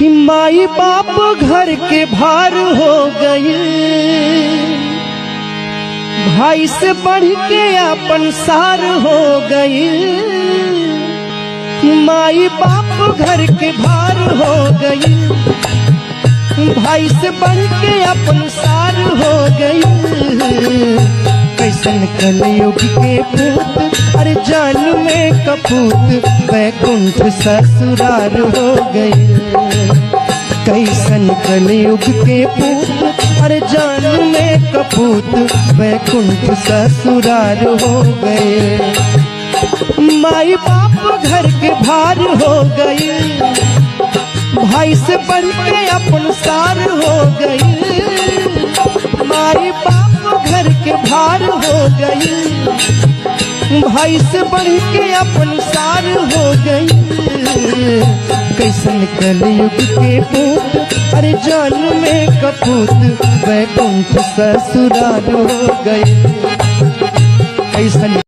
कि माई बाप घर के भार हो गई, भाई से बढ़ के अपन सार हो गई। माई बाप घर के भार हो गई, भाई से बढ़ के अपन सार हो गई। कैसन कलयुग के पूत, अरे जान में कपूत, वैकुंठ ससुरार हो गई। कैसन कलयुग के पूत, अरे जान में कपूत, वैकुंठ ससुरार हो गए। माई बाप घर के भार हो गई, भाई से बढ़ के अपन सार हो गई। माई बाप घर के भार हो गई, भाई से बढ़ के अपन सार हो गई। कैसन कलयुग के पूत, अरे जान में कपूत, वैकुंठ ससुराल हो गए। कैसन